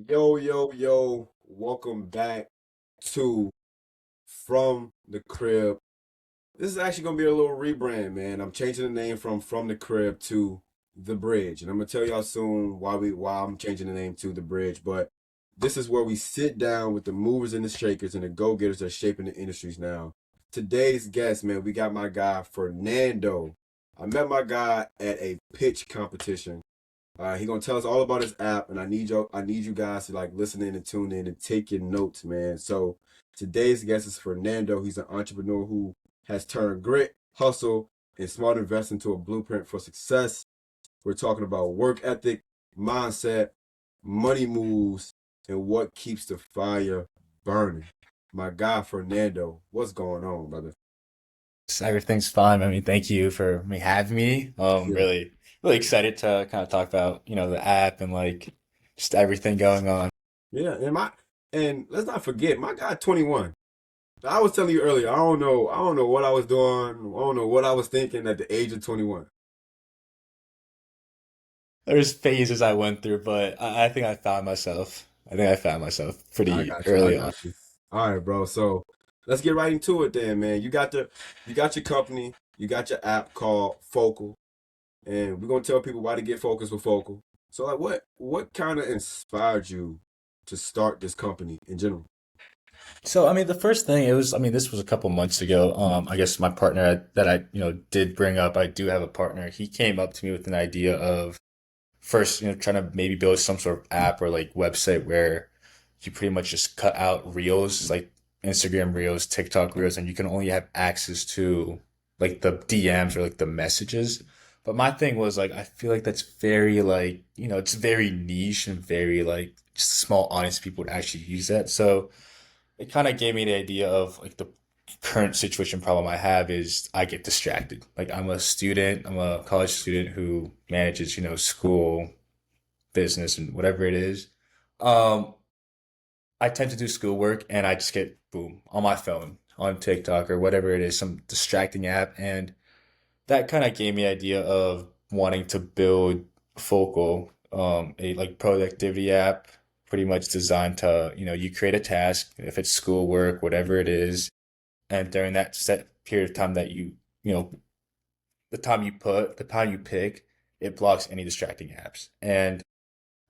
Yo, yo, yo, welcome back to From the Crib. This is actually gonna be a little rebrand, man. I'm changing the name from the Crib to The Bridge. And I'm gonna tell y'all soon why I'm changing the name to The Bridge. But this is where we sit down with the movers and the shakers and the go-getters that are shaping the industries now. Today's guest, man, we got my guy Fernando. I met my guy at a pitch competition. He gonna tell us all about his app, and I need you guys to like listen in and tune in and take your notes, man. So today's guest is Fernando. He's an entrepreneur who has turned grit, hustle, and smart investing into a blueprint for success. We're talking about work ethic, mindset, money moves, and what keeps the fire burning. My guy Fernando, what's going on, brother? Everything's fine. I mean, thank you for me having me. Yeah, Really excited to kind of talk about, the app and like just everything going on. yeah, and let's not forget, my guy 21. I was telling you earlier, I don't know what I was doing. I don't know what I was thinking at the age of 21. There's phases I went through, but I think I found myself. I think I found myself I pretty got you. I early on. got you. All right, bro. So let's get right into it then, man. You got your company, you got your app called Focal, and we're gonna tell people why to get focused with Focal. So like what kind of inspired you to start this company in general? So, I mean, the first thing this was a couple months ago. I guess my partner that did bring up, I do have a partner. He came up to me with an idea of first, trying to maybe build some sort of app or like website where you pretty much just cut out reels, like Instagram reels, TikTok reels, and you can only have access to like the DMs or like the messages. But my thing was like, I feel like that's very like, it's very niche and very like just small audience of people would actually use that. So it kind of gave me the idea of like the current situation problem I have is I get distracted. Like I'm a college student who manages, school, business, and whatever it is. Um, I tend to do schoolwork and I just get boom on my phone, on TikTok or whatever it is, some distracting app. And that kind of gave me the idea of wanting to build Focal, a like productivity app, pretty much designed to, you create a task, if it's schoolwork, whatever it is, and during that set period of time that you know, the time you pick, it blocks any distracting apps. And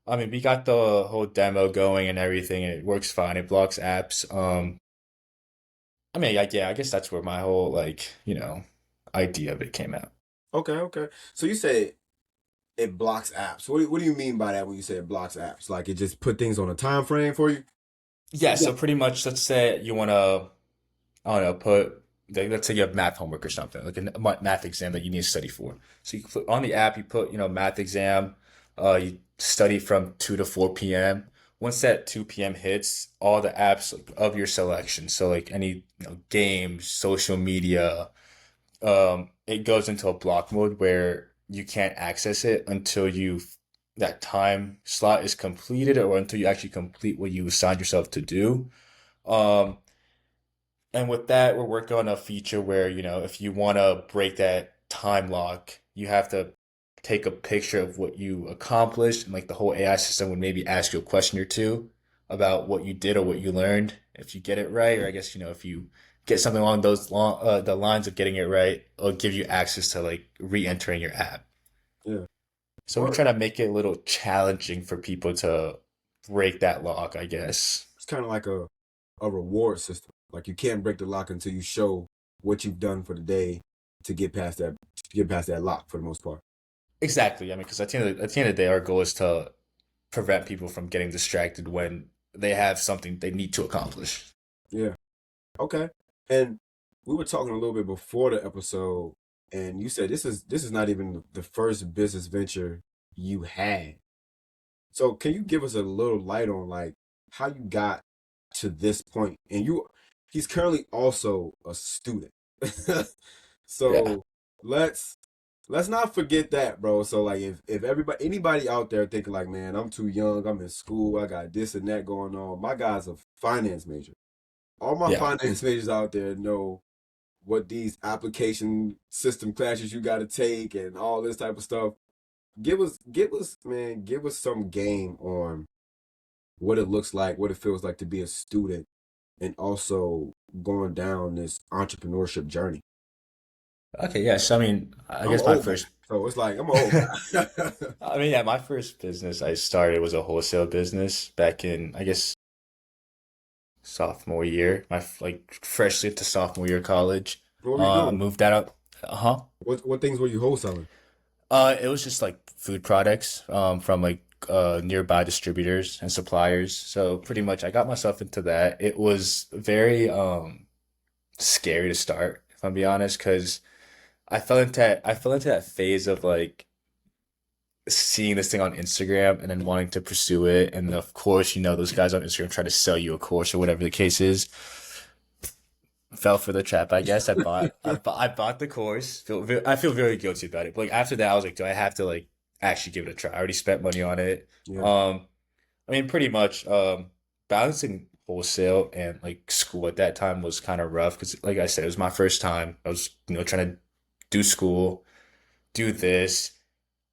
I mean, we got the whole demo going and everything, and it works fine. It blocks apps. I mean, yeah, I guess that's where my whole like, idea of it came out. Okay, okay. So you say it blocks apps. What do you mean by that when you say it blocks apps? Like it just put things on a time frame for you? Yeah, Yeah. so pretty much, let's say you want to, I don't know, like, let's say you have math homework or something, like a math exam that you need to study for. So you put on the app, you put, math exam, you study from 2 to 4 p.m. Once that 2 p.m. hits, all the apps of your selection, so like any, games, social media, it goes into a block mode where you can't access it until that time slot is completed or until you actually complete what you assigned yourself to do. Um, and with that, we're working on a feature where, if you want to break that time lock, you have to take a picture of what you accomplished, and like the whole AI system would maybe ask you a question or two about what you did or what you learned. If you get it right, or I guess, if you get something along the lines of getting it right, it'll give you access to like re-entering your app. Yeah. So we Word. try to make it a little challenging for people to break that lock, I guess. It's kind of like a reward system. Like you can't break the lock until you show what you've done for the day to get past that lock for the most part. Exactly. I mean, because at the end of the day, our goal is to prevent people from getting distracted when they have something they need to accomplish. Yeah. Okay. And we were talking a little bit before the episode, and you said this is not even the first business venture you had. So can you give us a little light on like how you got to this point? And he's currently also a student. Yeah. So let's let's not forget that, bro. So like if anybody out there thinking like, man, I'm too young, I'm in school, I got this and that going on. My guy's a finance major. All my Yeah. finance majors out there know what these application system classes you got to take and all this type of stuff. Give us, man, give us some game on what it looks like, what it feels like to be a student, and also going down this entrepreneurship journey. Okay, yes. I mean, I I'm an guess my old guy, first so it's like I'm an old guy. I mean, yeah, my first business I started was a wholesale business back in, I guess, sophomore year, like freshly into sophomore year of college. What were you I doing? moved that up. Uh-huh. What things were you wholesaling? It was just like food products from like nearby distributors and suppliers. So pretty much I got myself into that. It was very scary to start, if I'm being honest, because I fell into that phase of like seeing this thing on Instagram and then wanting to pursue it. And of course, you know, those guys on Instagram try to sell you a course or whatever the case is. Fell for the trap, I guess. I bought the course. I feel very guilty about it. But like after that, I was like, do I have to like actually give it a try? I already spent money on it. Yeah, I mean, pretty much balancing wholesale and like school at that time was kind of rough because, like I said, it was my first time. I was, you know, trying to do school, do this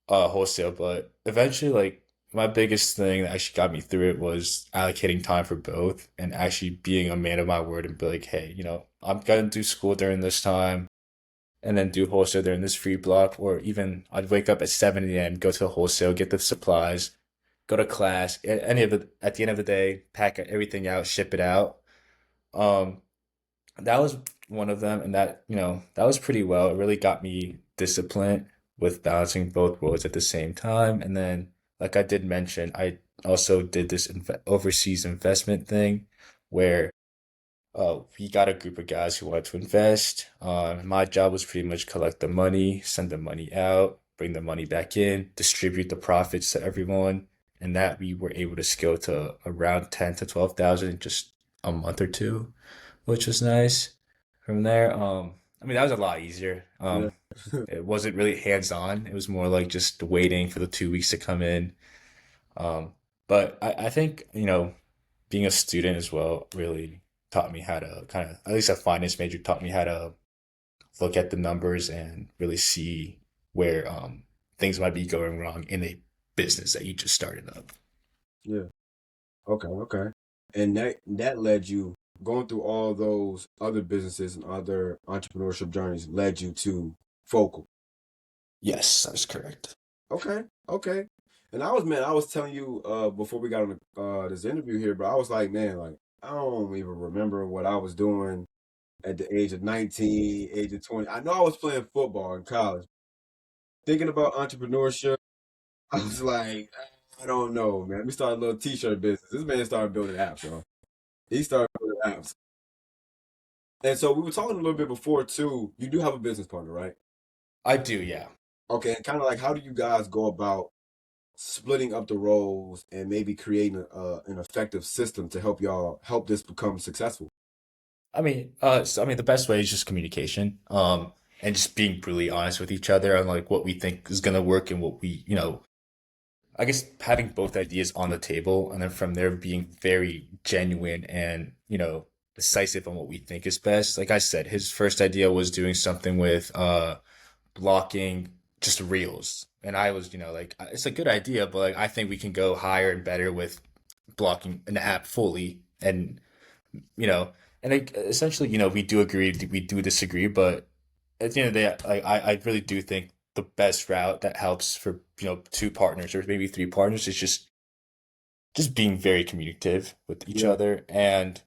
wholesale, but eventually, like my biggest thing that actually got me through it was allocating time for both and actually being a man of my word and be like, hey, you know, I'm gonna do school during this time and then do wholesale during this free block, or even I'd wake up at 7 a.m., go to the wholesale, get the supplies, go to class, any of it at the end of the day, pack everything out, ship it out. Um, that was one of them, and that, you know, that was pretty well. It really got me disciplined with balancing both worlds at the same time. And then, like I did mention, I also did this overseas investment thing where we got a group of guys who wanted to invest. My job was pretty much collect the money, send the money out, bring the money back in, distribute the profits to everyone, and that we were able to scale to around 10 to 12,000 in just a month or two, which was nice. From there, I mean that was a lot easier. yeah, It wasn't really hands on. It was more like just waiting for the 2 weeks to come in. Um, but I think, you know, being a student as well really taught me how to kind of, at least a finance major taught me how to look at the numbers and really see where things might be going wrong in a business that you just started up. yeah. Okay, okay. And that led you going through all those other businesses and other entrepreneurship journeys led you to Focal. Yes, that's correct. Okay, okay. And I was telling you before we got on this interview here, but I was like, man, like I don't even remember what I was doing at the age of 19, age of 20. I know I was playing football in college. Thinking about entrepreneurship, I was like, I don't know, man. We started a little t-shirt business. This man started building apps, yo. He started building apps. And so we were talking a little bit before too. You do have a business partner, right? I do, yeah. Okay, and kind of like how do you guys go about splitting up the roles and maybe creating an effective system to help y'all help this become successful? I mean, the best way is just communication, and just being brutally honest with each other on like what we think is gonna work and what we, you know, I guess having both ideas on the table and then from there being very genuine and, you know, decisive on what we think is best. Like I said, his first idea was doing something with blocking just reels. And I was, you know, like it's a good idea, but like I think we can go higher and better with blocking an app fully and, you know, and like, essentially, you know, we do agree, we do disagree, but at the end of the day, I really do think the best route that helps for, you know, two partners or maybe three partners is just being very communicative with each Yeah, other and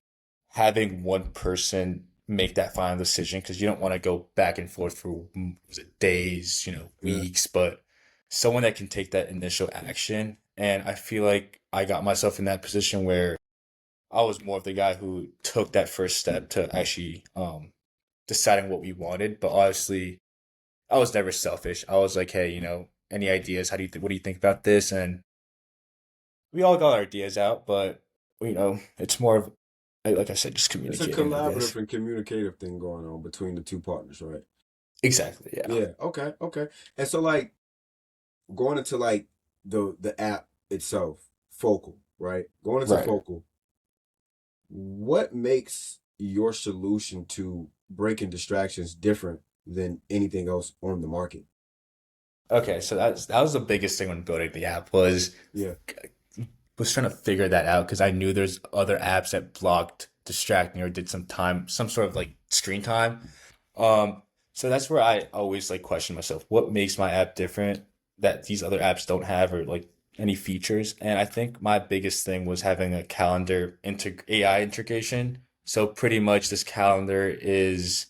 having one person make that final decision because you don't want to go back and forth for was it days, you know, yeah, weeks, but someone that can take that initial action. And I feel like I got myself in that position where I was more of the guy who took that first step to actually deciding what we wanted. But honestly, I was never selfish. I was like, hey, you know, any ideas? How do you what do you think about this? And we all got our ideas out, but you know, it's more of like I said, just it's a communicating, I collaborative guess. and communicative thing going on between the two partners, right? Exactly. Yeah. Yeah, okay, okay. And so like going into like the app itself, Focal, right? Going into Right. Focal, what makes your solution to breaking distractions different than anything else on the market? Okay. So that was the biggest thing when building the app was Yeah, was trying to figure that out because I knew there's other apps that blocked distracting or did some time, some sort of like screen time. Um, so that's where I always like question myself, what makes my app different that these other apps don't have or like any features? And I think my biggest thing was having a calendar AI integration. So pretty much this calendar is,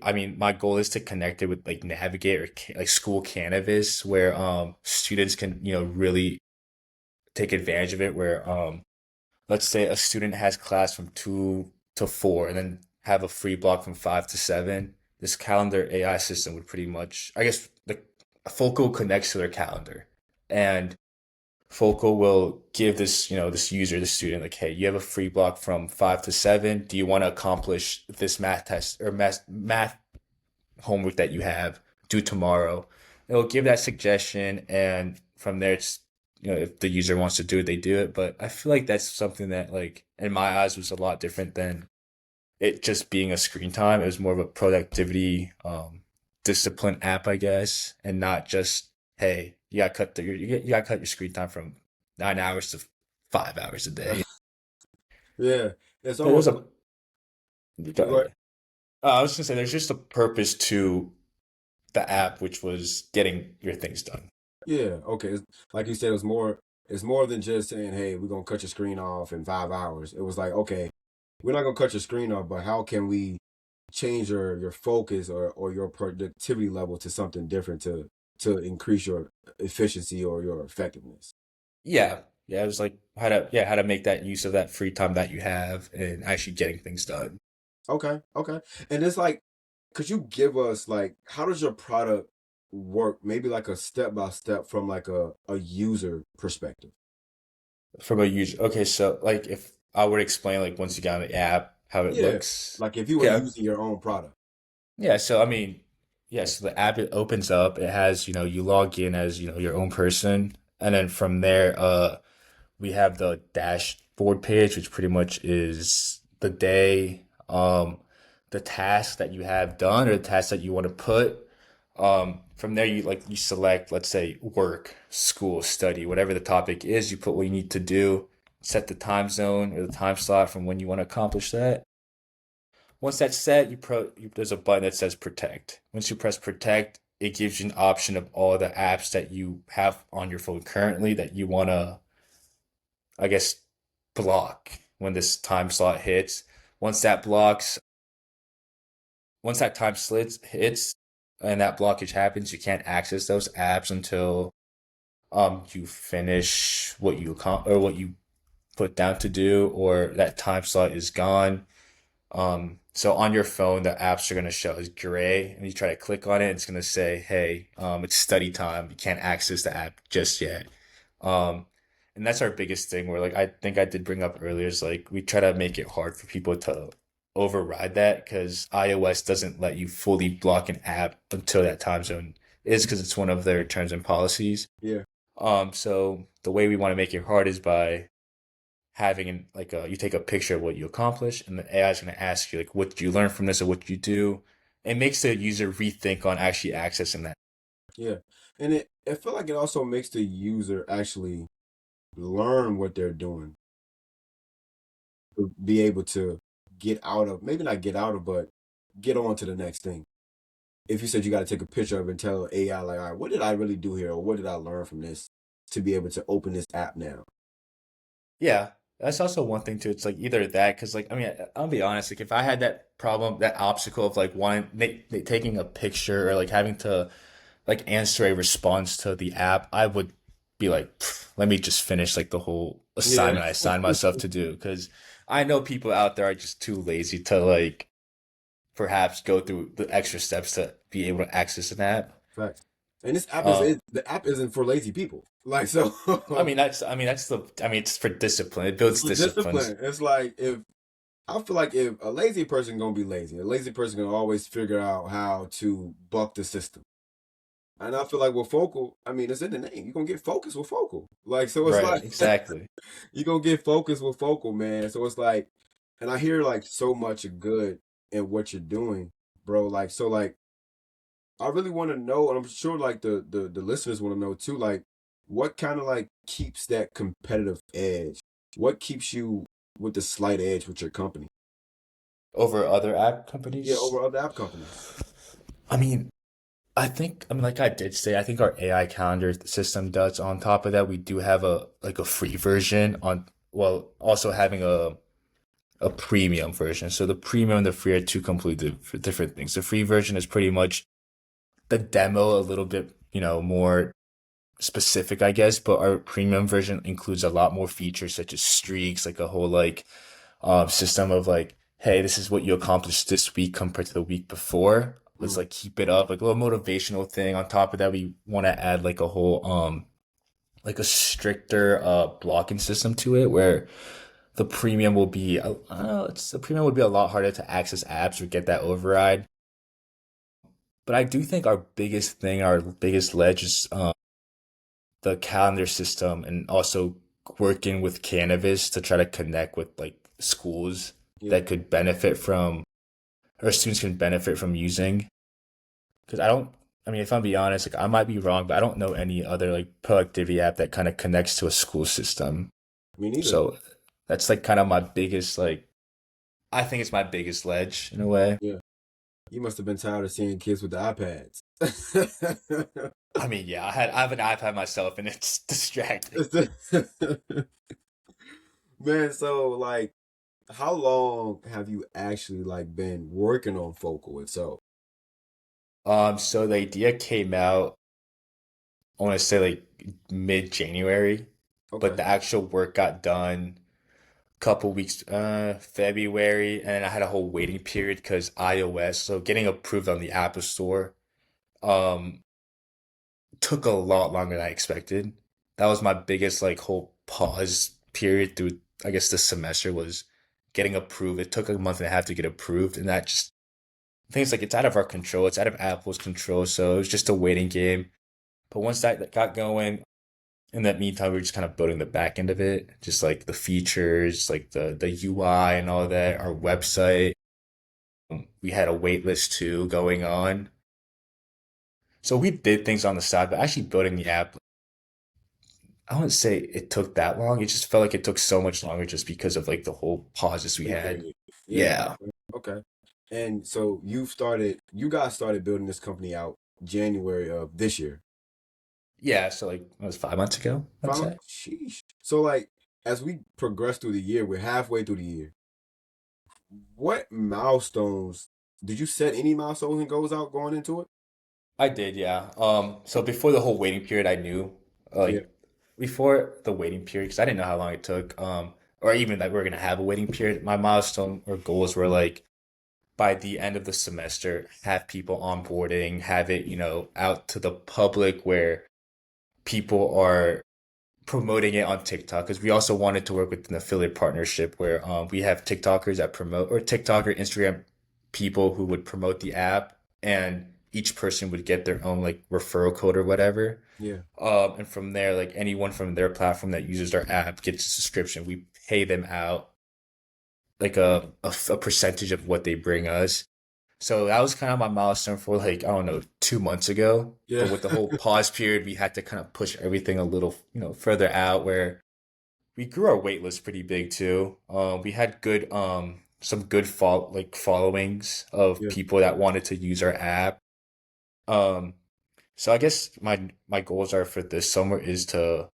I mean, my goal is to connect it with like Navigate or like School Canvas, where students can really take advantage of it. Where let's say a student has class from 2 to 4, and then have a free block from 5 to 7. This calendar AI system would pretty much, I guess, like Focal connects to their calendar, and Focal will give this user, the student, like, hey, you have a free block from 5 to 7. Do you want to accomplish this math test or math homework that you have due tomorrow? It'll give that suggestion, and from there, it's if the user wants to do it, they do it. But I feel like that's something that, like, in my eyes, was a lot different than it just being a screen time. It was more of a productivity, discipline app, I guess, and not just, hey, you got to cut your screen time from 9 hours to 5 hours a day. Yeah, it's There was almost a like, go you go ahead. ahead. I was gonna say there's just a purpose to the app, which was getting your things done. Yeah, okay. Like you said, it's more than just saying, hey, we're gonna cut your screen off in 5 hours. It was like, okay, we're not gonna cut your screen off, but how can we change your focus or your productivity level to something different to increase your efficiency or your effectiveness? Yeah, yeah, it was like how to make that use of that free time that you have and actually getting things done. Okay, okay. And it's like, could you give us like how does your product work? Maybe like a step by step from like a user perspective. From a user. Okay, so like if I were to explain like once you get on the app how it Yeah. looks. Like if you were Yeah. using your own product. Yeah, so I mean, yeah, so the app, it opens up, it has, you log in as, your own person, and then from there, we have the dashboard page, which pretty much is the day, the task that you have done or the task that you want to put. From there, you select, let's say, work, school, study, whatever the topic is. You put what you need to do, set the time zone or the time slot from when you want to accomplish that. Once that's set, there's a button that says protect. Once you press protect, it gives you an option of all the apps that you have on your phone currently that you want to, I guess, block when this time slot hits. Once that blocks, once that time slits hits and that blockage happens, you can't access those apps until you finish what you put down to do, or that time slot is gone. So on your phone, the apps are gonna show as gray, and you try to click on it, it's gonna say, "Hey, it's study time. You can't access the app just yet." Um, and that's our biggest thing. Where like I think I did bring up earlier is like we try to make it hard for people to override that because iOS doesn't let you fully block an app until that time zone is because it's one of their terms and policies. Yeah. So the way we want to make it hard is by having you take a picture of what you accomplish, and the AI is going to ask you like, what did you learn from this, or what did you do? It makes the user rethink on actually accessing that. Yeah. And it felt like it also makes the user actually learn what they're doing to be able to get out of maybe not get out of, but get on to the next thing. If you said you got to take a picture of it and tell AI like, all right, what did I really do here, or what did I learn from this to be able to open this app now? Yeah, that's also one thing too. It's like either that, because like I mean, I'll be honest. Like if I had that problem, that obstacle of like taking a picture or like having to like answer a response to the app, I would be like, "Pff, let me just finish like the whole Yeah. assignment I assigned myself to do." Because I know people out there are just too lazy to like perhaps go through the extra steps to be able to access an app. Facts. And this app Um, the app isn't for lazy people. Like so, I mean, it's for discipline. It it's builds for disciplines, discipline. It's like if I feel like if a lazy person gonna be lazy, a lazy person can always figure out how to buck the system. And I feel like with focal, I mean, it's in the name. You're gonna get focused with focal. Like so, it's right? like Exactly. you're gonna get focused with focal, man. So it's like, and I hear like so much good in what you're doing, bro. Like so, like I really want to know, and I'm sure like the listeners want to know too. Like what kind of like keeps that competitive edge? What keeps you with the slight edge with your company? Over other app Yeah, companies. over other app companies. I mean, like I did say, I think our AI calendar system does. On top of that, we do have a free version on, well, also having a premium version. So the premium and the free are two completely different things. The free version is pretty much the demo, a little bit, more specific, I guess, but our premium version includes a lot more features such as streaks, like a whole like system of like, hey, this is what you accomplished this week compared to the week before. Let's Mm, like keep it up, like a little motivational thing. On top of that, we want to add like a whole like a stricter blocking system to it where the premium will be the premium would be a lot harder to access apps or get that override. But I do think our biggest thing, our biggest ledge is the calendar system and also working with Canvas to try to connect with like schools yeah. that could benefit from or students can benefit from using. Because I mean, if I'm being honest, like I might be wrong, but I don't know any other like productivity app that kind of connects to a school system. Me neither. So that's like kind of my biggest like I think it's my biggest ledge in a way. Yeah. You must have been tired of seeing kids with the iPads. I mean, yeah, I have an iPad myself and it's distracting. Man, so like how long have you actually like been working on Focal itself? So the idea came out, I want to say like mid-January, but Okay. the actual work got done a couple weeks, February, and then I had a whole waiting period because iOS, so getting approved on the Apple Store, um, took a lot longer than I expected. That was my biggest like whole pause period through, I guess, the semester was getting approved. It took a month and a half to get approved, and that just I think it's like it's out of our control. It's out of Apple's control. So it was just a waiting game. But once that got going, in that meantime, we were just kind of building the back end of it, just like the features, like the UI and all that, our website. We had a wait list too going on. So we did things on the side, but actually building the app, I wouldn't say it took that long. It just felt like it took so much longer just because of like the whole pauses we Wait had. period. Yeah. Yeah. Okay. And so you guys started building this company out January of this year. Yeah. So like, it was 5 months ago, I'd say. Sheesh. So like as we progress through the year, we're halfway through the year. What milestones did you set any milestones and goals out going into it? I did, yeah. So before the whole waiting period, I knew, Yeah, like, before the waiting period, because I didn't know how long it took, or even that we are gonna have a waiting period. My milestone or goals were like by the end of the semester, have people onboarding, have it, out to the public where people are promoting it on TikTok. Because we also wanted to work with an affiliate partnership where we have TikTokers that promote, or TikTok or Instagram people who would promote the app, and each person would get their own like referral code or whatever. yeah, And from there, like anyone from their platform that uses our app gets a subscription. We pay them out like a percentage of what they bring us. So that was kind of my milestone for like, I don't know, 2 months ago. yeah, But with the whole pause period, we had to kind of push everything a little, further out where we grew our wait list pretty big too. We had some good followings of yeah, people that wanted to use our app. Um, so I guess my goals are for this summer is to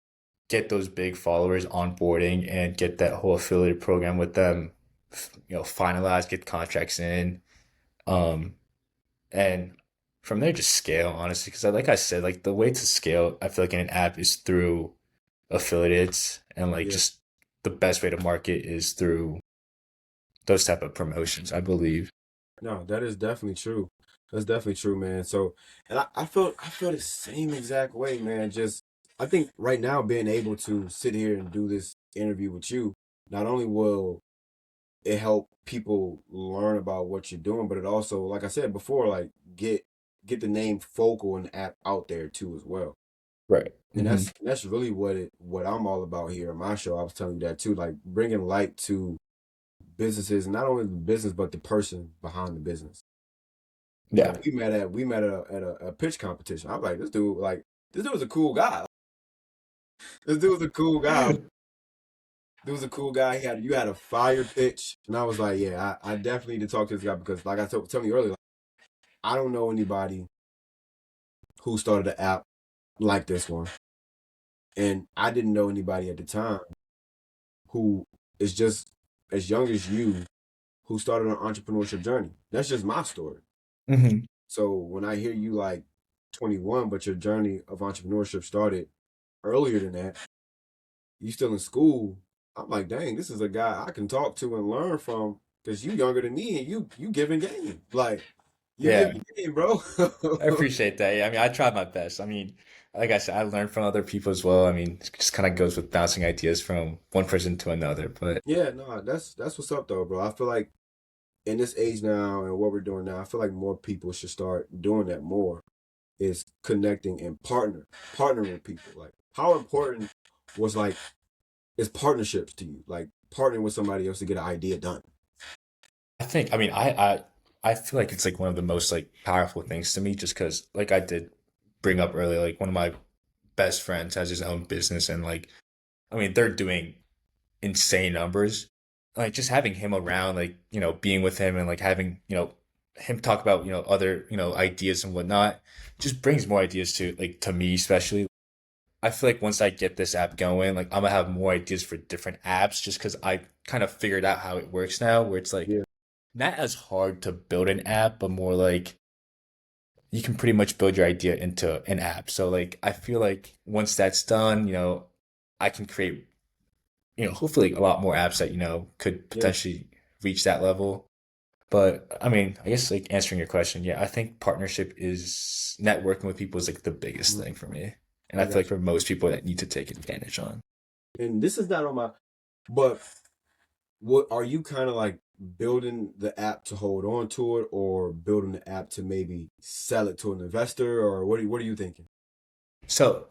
get those big followers onboarding and get that whole affiliate program with them, finalized, get contracts in. Um, and from there just scale honestly because like I said, like the way to scale I feel like in an app is through affiliates and like yeah. just the best way to market is through those type of promotions, I believe. No, that is definitely true. That's definitely true, man. So, and I feel the same exact way, man. Just I think right now being able to sit here and do this interview with you, not only will it help people learn about what you're doing, but it also, like I said before, like get the name Focal and app out there too as well. Right. And Hmm. that's really what I'm all about here on my show. I was telling you that too, like bringing light to businesses, and not only the business but the person behind the business. Like Yeah. we met at a pitch competition. I'm like, this dude was a cool guy. This dude was a cool guy. Dude was a cool guy. You had a fire pitch, and I was like, yeah, I definitely need to talk to this guy because, like I told you earlier, like, I don't know anybody who started an app like this one, and I didn't know anybody at the time who is just as young as you who started an entrepreneurship journey. That's just my story. Hmm. So when I hear you like 21, but your journey of entrepreneurship started earlier than that, you still in school. I'm like, dang, this is a guy I can talk to and learn from because you younger than me and you giving game. Like you Yeah, giving game, bro. I appreciate that. Yeah, I mean, I tried my best. I mean, like I said, I learned from other people as well. I mean, it just kind of goes with bouncing ideas from one person to another. But Yeah, no, that's what's up though, bro. I feel like in this age now and what we're doing now, I feel like more people should start doing that more. Is connecting and partnering with people. Like how important was like is partnerships to you? Like partnering with somebody else to get an idea done. I think, I mean, I feel like it's like one of the most like powerful things to me, just because, like I did bring up earlier, like one of my best friends has his own business, and like, I mean, they're doing insane numbers. Like just having him around, like, being with him and like having, him talk about, other, ideas and whatnot, just brings more ideas to me, especially. I feel like once I get this app going, like I'm gonna have more ideas for different apps just because I kind of figured out how it works now, where it's like Yeah, not as hard to build an app, but more like you can pretty much build your idea into an app. So like I feel like once that's done, I can create, hopefully a lot more apps that, could yeah. potentially reach that level. But I mean, I guess like answering your question, yeah, I think partnership is networking with people is like the biggest Mhm. thing for me. And I I feel got like for most people that need to take advantage on. you. And this is not on my but what are you kind of like building the app to hold on to it or building the app to maybe sell it to an investor or what are you thinking? So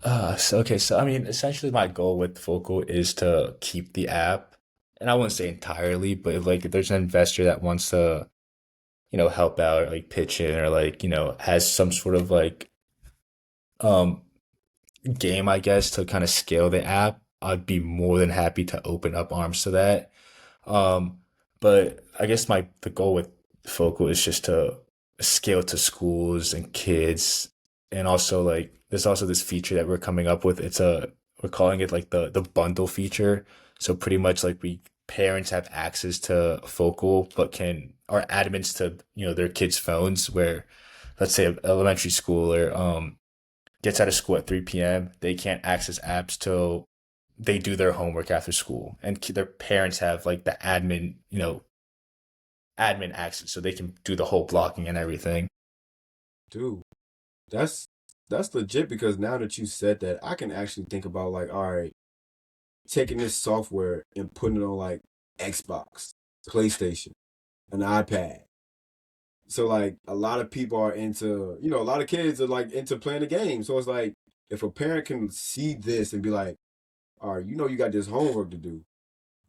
okay, so I mean, essentially my goal with Focal is to keep the app, and I wouldn't say entirely, but if, like if there's an investor that wants to, help out or like pitch in or like, has some sort of like um game, I guess, to kind of scale the app, I'd be more than happy to open up arms to that. Um, but I guess the goal with Focal is just to scale to schools and kids, and also like there's also this feature that we're coming up with. We're calling it like the bundle feature. So pretty much like we parents have access to Focal, but can are admins to their kids' phones. Where let's say an elementary schooler gets out of school at 3 p.m. They can't access apps till they do their homework after school, and their parents have like the admin access, so they can do the whole blocking and everything. Dude, that's that's legit because now that you said that, I can actually think about like, all right, taking this software and putting it on like Xbox, PlayStation, an iPad. So like a lot of people are into, a lot of kids are like into playing the game. So it's like if a parent can see this and be like, all right, you got this homework to do,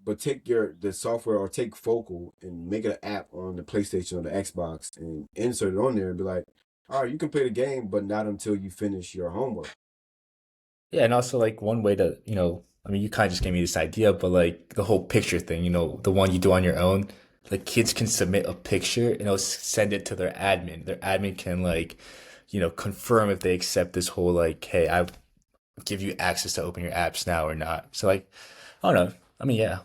but take the software or take Focal and make an app on the PlayStation or the Xbox and insert it on there and be like, all right, you can play the game, but not until you finish your homework. Yeah, and also like one way to, I mean, you kind of just gave me this idea, but like the whole picture thing, the one you do on your own, like kids can submit a picture and it'll send it to their admin. Their admin can like, confirm if they accept this whole like, hey, I give you access to open your apps now or not. So like, I don't know. I mean, yeah.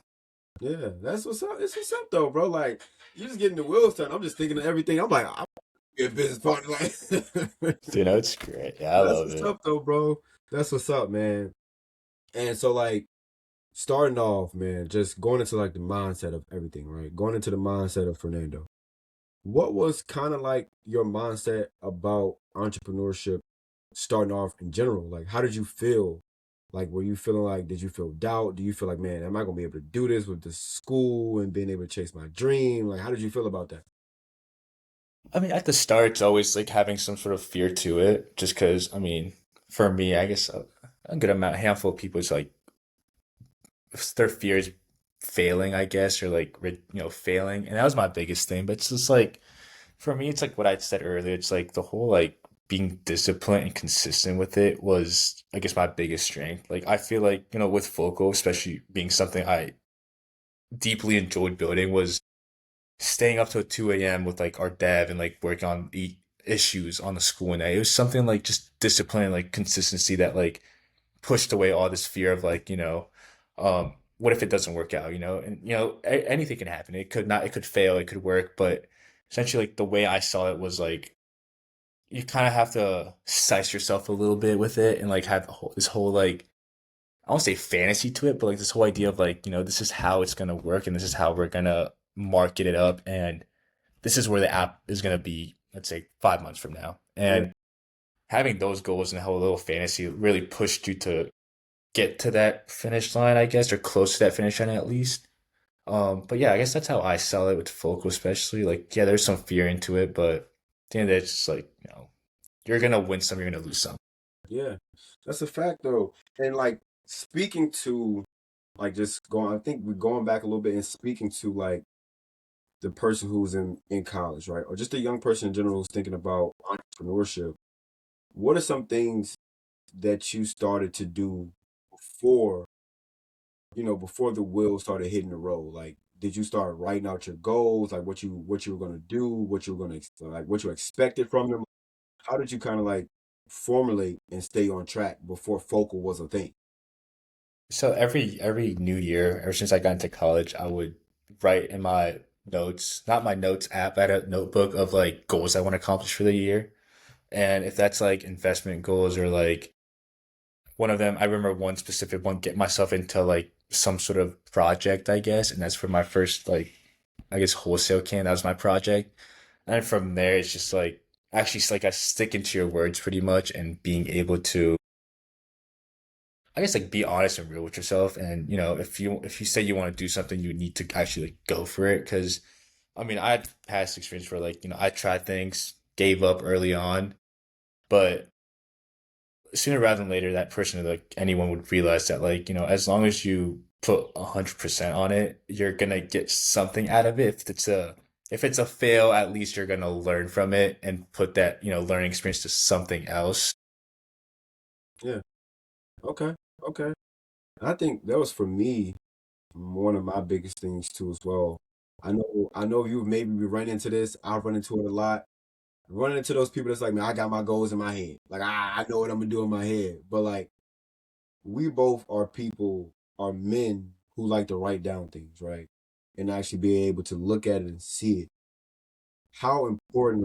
Yeah, that's what's up. It's what's up though, bro. Like you just getting the wheels turned. I'm just thinking of everything. I'm like, I'm a good business partner. Like It's great. Yeah, I that's love what's it. up though, bro. That's what's up, man. And so like starting off, man, just going into like the mindset of everything, right? Going into the mindset of Fernando. What was kind of like your mindset about entrepreneurship starting off in general? Like, how did you feel? Like, were you feeling like, did you feel doubt? Do you feel like, man, am I going to be able to do this with the school and being able to chase my dream? Like, how did you feel about that? I mean, at the start, it's always like having some sort of fear to it, just because, I mean, for me, I guess a good amount, handful of people is like their fear is failing, I guess, or like, failing. And that was my biggest thing. But it's just like, for me, it's like what I said earlier. It's like the whole like being disciplined and consistent with it was, I guess, my biggest strength. Like I feel like, with Focal, especially being something I deeply enjoyed building, was staying up till 2 a.m. with like our dev and like working on the issues on the school night. It was something like just discipline and like consistency that like pushed away all this fear of like, what if it doesn't work out, and anything can happen. It could not, it could fail, it could work, but essentially like the way I saw it was like you kind of have to size yourself a little bit with it and like have this whole like I won't say fantasy to it, but like this whole idea of like, this is how it's gonna work and this is how we're gonna market it up and this is where the app is gonna be, let's say 5 months from now. Yeah, And having those goals and have a little fantasy really pushed you to get to that finish line, I guess, or close to that finish line at least. But yeah, I guess that's how I sell it with Focal, especially. Like, yeah, there's some fear into it, but at the end of the day, it's just like, you're gonna win some, you're gonna lose some. yeah, that's a fact though. And like speaking to like just going, I think we're going back a little bit and speaking to like the person who's in college, right, or just a young person in general who's thinking about entrepreneurship. What are some things that you started to do before before the wheels started hitting the road? Like, did you start writing out your goals, like what you were gonna do, what you were gonna like what you expected from them? How did you kind of like formulate and stay on track before Focal was a thing? So every new year, ever since I got into college, I would write in my notes, not my notes app, I had a notebook of like goals I want to accomplish for the year. And if that's like investment goals or like one of them, I remember one specific one, get myself into like some sort of project, I guess. And that's for my first like, I guess wholesale can. That was my project. And from there, it's just like actually it's like I sticking to your words pretty much and being able to, I guess like be honest and real with yourself. And if you say you want to do something, you need to actually like go for it. Because I mean, I had past experience where like I tried things, gave up early on, but sooner rather than later, that person, like anyone, would realize that, like, as long as you put 100% on it, you're gonna get something out of it. If it's a fail, at least you're gonna learn from it and put that, learning experience to something else. Yeah. Okay. Okay. I think that was for me one of my biggest things too as well. I know you maybe be running into this. I run into it a lot. Running into those people that's like, man, I got my goals in my head. Like I know what I'm gonna do in my head. But like we both are people, are men who like to write down things, right? And actually be able to look at it and see it. How important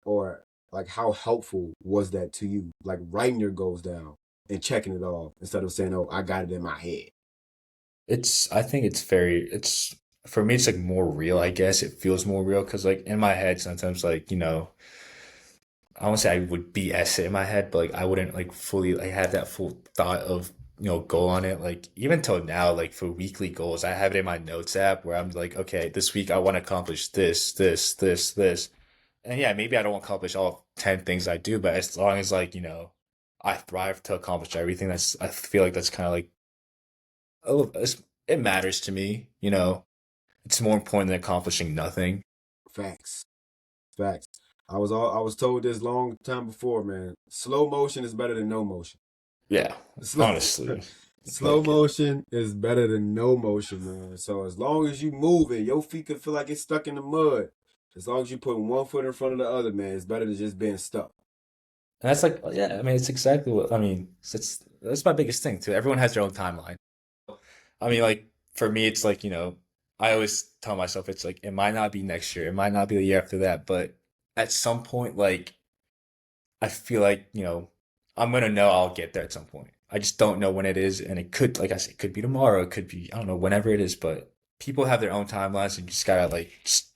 or like how helpful was that to you? Like writing your goals down and checking it off instead of saying, "Oh, I got it in my head." I think it's for me, it's like more real, I guess. It feels more real because, like, in my head, sometimes, like, I won't say I would BS it in my head, but like I wouldn't like fully like have that full thought of goal on it. Like even till now, like for weekly goals, I have it in my notes app where I'm like, okay, this week I want to accomplish this, this, this, this, and yeah, maybe I don't accomplish all 10 things I do, but as long as like I thrive to accomplish everything. I feel like that's kind of like it matters to me. It's more important than accomplishing nothing. Facts. Facts. I was told this long time before, man. Slow motion is better than no motion. Yeah, Slow, honestly, slow like motion is better than no motion, man. So as long as you move it, your feet could feel like it's stuck in the mud. As long as you put one foot in front of the other, man, it's better than just being stuck. And that's like, yeah, I mean, it's exactly what I mean. That's my biggest thing too. Everyone has their own timeline. I mean, like for me, it's like, I always tell myself it's like it might not be next year, it might not be the year after that, but at some point, like I feel like, I'm gonna know I'll get there at some point. I just don't know when it is, and it could, like I said, it could be tomorrow, it could be, I don't know, whenever it is, but people have their own timelines and you just gotta like just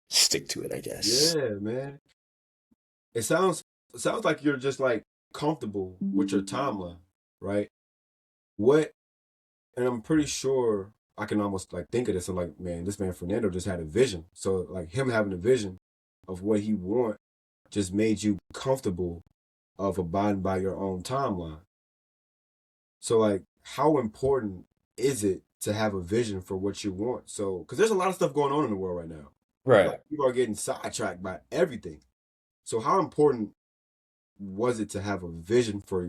stick to it, I guess. Yeah, man. It sounds like you're just like comfortable with your timeline, right? What and I'm pretty sure I can almost like think of this and like, man, this man Fernando just had a vision. So like him having a vision of what he want just made you comfortable of abiding by your own timeline. So like how important is it to have a vision for what you want? So because there's a lot of stuff going on in the world right now. A lot Right. of people are getting sidetracked by everything. So how important was it to have a vision for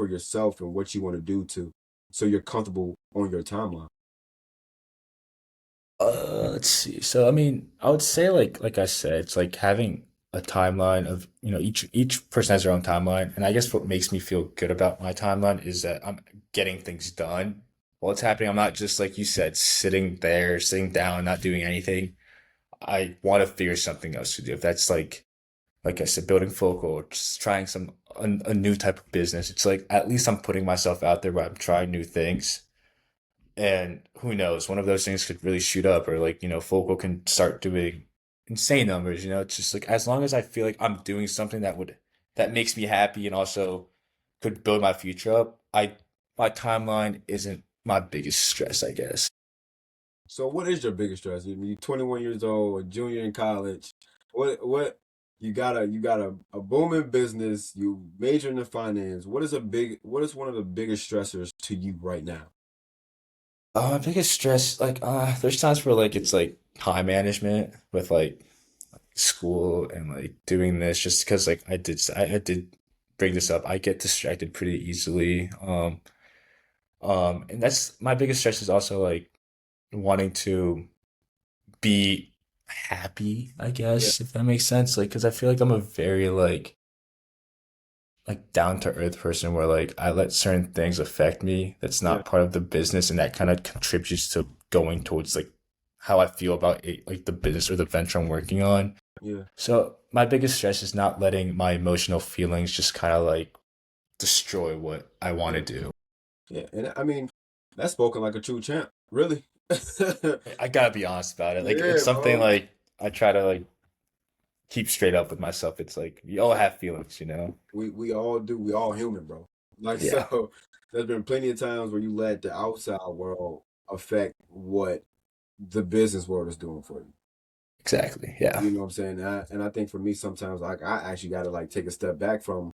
yourself and what you want to do to so you're comfortable on your timeline? Let's see. So, I mean, I would say like I said, it's like having a timeline of, each person has their own timeline. And I guess what makes me feel good about my timeline is that I'm getting things done while it's happening. I'm not just like you said, sitting there, sitting down, not doing anything. I want to figure something else to do. If that's like I said, building focal or just trying a new type of business. It's like at least I'm putting myself out there where I'm trying new things. And who knows, one of those things could really shoot up, or like, Focal can start doing insane numbers. It's just like as long as I feel like I'm doing something that makes me happy and also could build my future up, I my timeline isn't my biggest stress, I guess. So what is your biggest stress? You're 21 years old, a junior in college. What you got a booming business, you major in finance. What is one of the biggest stressors to you right now? My biggest stress, like, there's times where like it's like time management with like school and like doing this, just because like I did bring this up. I get distracted pretty easily. And that's my biggest stress is also like wanting to be happy, I Yeah, guess, if that makes sense. Like, because I feel like I'm a very like down to earth person where like I let certain things affect me that's yeah, not part of the business, and that kind of contributes to going towards like how I feel about it, like the business or the venture I'm working on. yeah, So my biggest stress is not letting my emotional feelings just kind of like destroy what I want to yeah, do. yeah. And I mean, that's spoken like a true champ, really. I gotta be honest about it. Like it's Yeah, something bro. like I try to like keep straight up with myself. It's like we all have feelings. We all do. We all human, bro. Like Yeah, so, there's been plenty of times where you let the outside world affect what the business world is doing for you. exactly. Yeah, You know what I'm saying? And I think for me, sometimes like I actually got to like take a step back from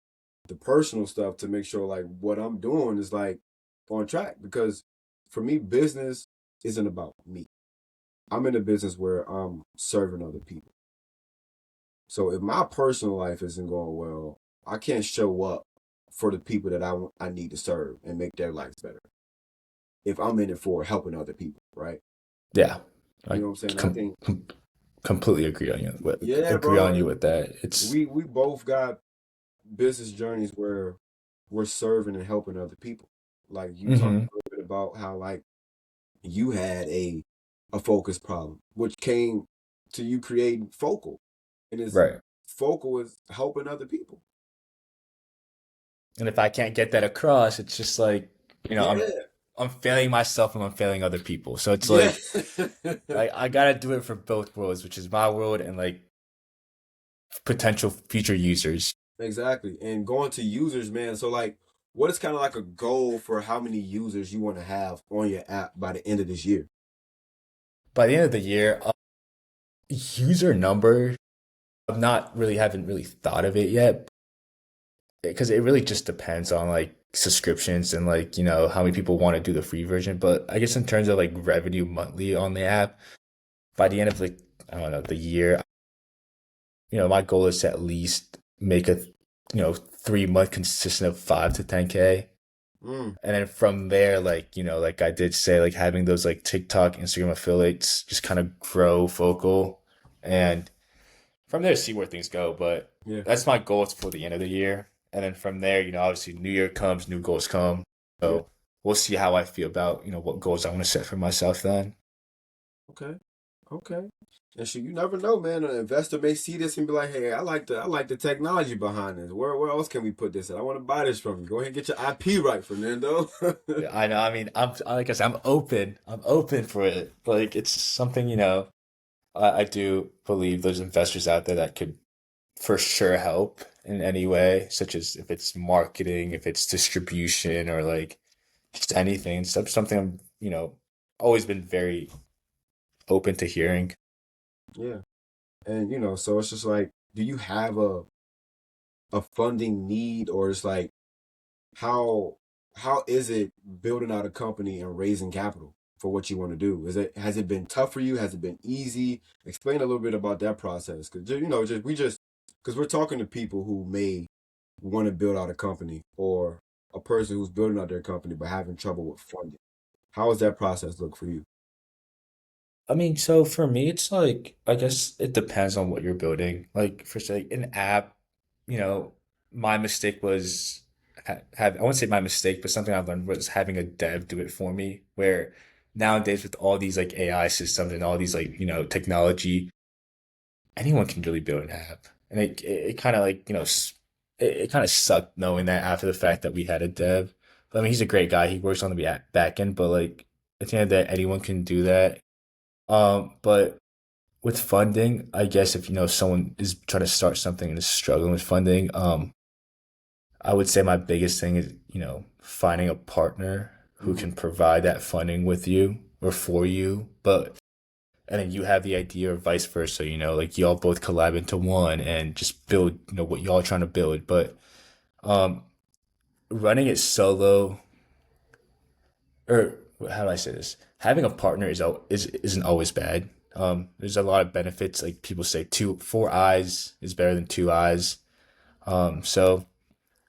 the personal stuff to make sure like what I'm doing is like on track. Because for me, business isn't about me. I'm in a business where I'm serving other people. So if my personal life isn't going well, I can't show up for the people that I need to serve and make their lives better. If I'm in it for helping other people, right? yeah. You I know what I'm saying? I com think, completely agree on you. yeah, Agree bro. on you with that. It's We both got business journeys where we're serving and helping other people. Like you talked hmm a little bit about how like you had a focus problem, which came to you creating focal, and it's right. focal is helping other people. And if I can't get that across, it's just like Yeah, I'm failing myself and I'm failing other people. So it's yeah, like I gotta do it for both worlds, which is my world and like potential future users. exactly. And going to users, man. So like, what is kind of like a goal for how many users you want to have on your app by the end of this year? By the end of the year, user number, haven't really thought of it yet because it really just depends on like subscriptions and like how many people want to do the free version. But I guess in terms of like revenue monthly on the app, by the end of like I don't know the year, my goal is to at least make a 3 month consistent of 5 to 10K. Mm, And then from there, like, like I did say, like having those like TikTok, Instagram affiliates just kind of grow focal. And from there, see where things go. But yeah, that's my goals for the end of the year. And then from there, obviously New Year comes, new goals come. yeah. So we'll see how I feel about, what goals I want to set for myself then. Okay, okay. And so you never know, man. An investor may see this and be like, "Hey, I like the technology behind this. Where else can we put this at? I want to buy this from you. Go ahead and get your IP right, Fernando." Yeah, I know. I mean, like I said, I'm open. I'm open for it. Like it's something, I do believe there's investors out there that could for sure help in any way, such as if it's marketing, if it's distribution, or like just anything. So something I'm, always been very open to hearing. Yeah, and so it's just like, do you have a funding need, or it's like how how is it building out a company and raising capital for what you want to do? Has it been tough for you? Has it been easy? Explain a little bit about that process, because just we just because we're talking to people who may want to build out a company or a person who's building out their company but having trouble with funding. How does that process look for you? I mean, so for me, it's like, I guess it depends on what you're building. Like, for say, an app, you know, my mistake was I won't say my mistake, but something I've learned was having a dev do it for me. Where nowadays, with all these like AI systems and all these like, technology, anyone can really build an app. And it kind of like, it kind of sucked knowing that after the fact that we had a dev. But I mean, he's a great guy. He works on the back end, but like, at the end of the day, anyone can do that. But with funding, I guess if someone is trying to start something and is struggling with funding, I would say my biggest thing is, finding a partner who Hmm. can provide that funding with you or for you, but and then you have the idea or vice versa, like y'all both collab into one and just build, what y'all are trying to build. But um running it solo, or how do I say this? Having a partner isn't always bad. There's a lot of benefits. Like people say, four eyes is better than two eyes. So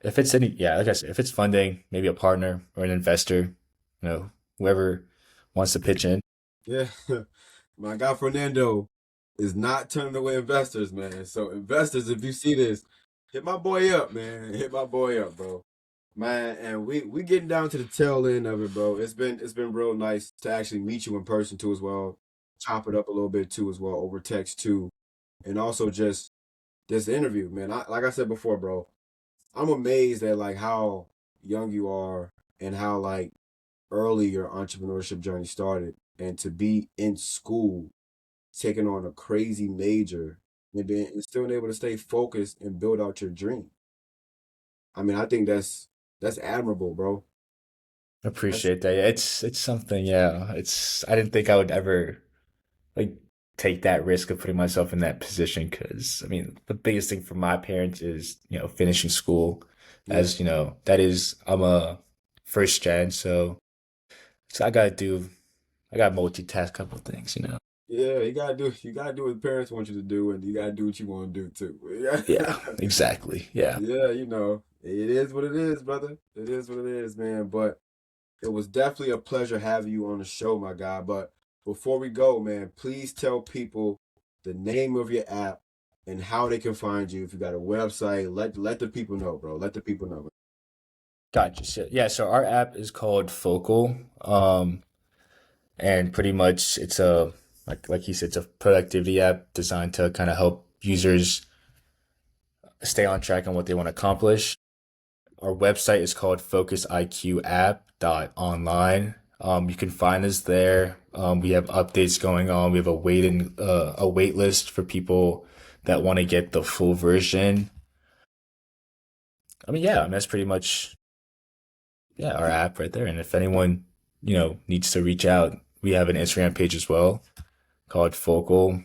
if it's yeah, like I said, if it's funding, maybe a partner or an investor, whoever wants to pitch in. Yeah, my guy Fernando is not turning away investors, man. So investors, if you see this, hit my boy up, man. Hit my boy up, bro. Man, and we getting down to the tail end of it, bro. It's been real nice to actually meet you in person too as well. Chop it up a little bit too as well over text too. And also just this interview, man. Like I said before, bro, I'm amazed at like how young you are and how like early your entrepreneurship journey started and to be in school taking on a crazy major and still able to stay focused and build out your dream. I mean, I think that's admirable, bro. That's Appreciate that. Yeah, it's something. Yeah, I didn't think I would ever like take that risk of putting myself in that position because I mean the biggest thing for my parents is finishing school, yeah. as that is I'm a first gen, so I gotta multitask a couple things. Yeah, you gotta do what parents want you to do and you gotta do what you want to do too. Yeah, Yeah. exactly. Yeah. Yeah, it is what it is, brother. It is what it is, man. But it was definitely a pleasure having you on the show, my guy. But before we go, man, please tell people the name of your app and how they can find you. If you got a website, let the people know, bro. Let the people know. Gotcha. So our app is called Focal. And pretty much it's a like you said, it's a productivity app designed to kind of help users stay on track on what they want to accomplish. Our website is called focusIQapp.online. You can find us there. We have updates going on. We have a wait list for people that want to get the full version. I mean, yeah, I mean, that's pretty much yeah our app right there. And if anyone needs to reach out, we have an Instagram page as well called Focal.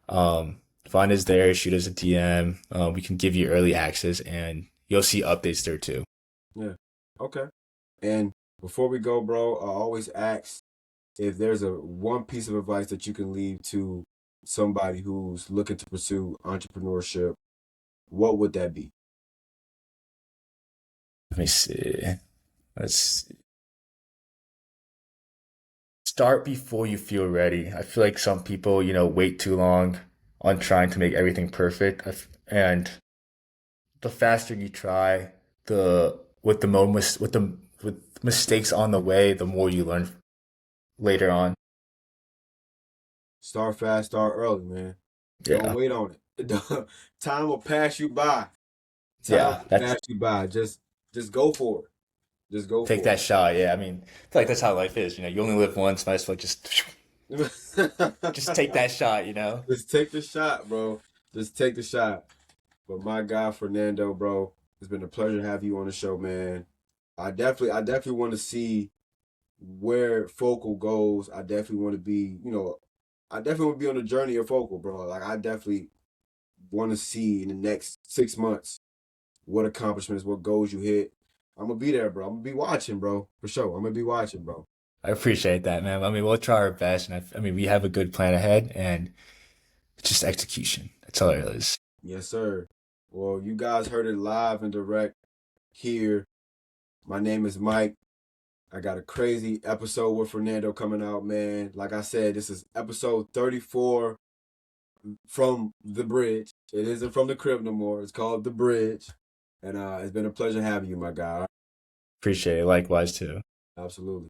Find us there, shoot us a DM. We can give you early access, and you'll see updates there too. Yeah. Okay. And before we go, bro, I always ask if there's a one piece of advice that you can leave to somebody who's looking to pursue entrepreneurship, what would that be? Let me see. Let's start before you feel ready. I feel like some people, wait too long on trying to make everything perfect. And the faster you try, the with the moments with mistakes on the way, the more you learn later on. Start fast, start early, man. Don't Yeah, wait on it. Time will pass you by. Time yeah. will That's pass you by. Just go for it. Just go take for that shot. Yeah, I mean, I feel like that's how life is. You only live once. Might as well it. just take that shot. Just take the shot, bro. Just take the shot. But my guy Fernando, bro, it's been a pleasure to have you on the show, man. I definitely want to see where Focal goes. I definitely want to be, I definitely want to be on the journey of Focal, bro. Like I definitely want to see in the next 6 months what accomplishments, what goals you hit. I'm gonna be there, bro. I'm gonna be watching, bro, for sure. I'm gonna be watching, bro. I appreciate that, man. I mean, we'll try our best, and I mean, we have a good plan ahead, and it's just execution. That's all it is. Yes, sir. Well, you guys heard it live and direct here. My name is Mike. I got a crazy episode with Fernando coming out, man. Like I said, this is episode 34 from The Bridge. It isn't from the crib no more. It's called The Bridge. And it's been a pleasure having you, my guy. Appreciate it. Likewise too. Absolutely.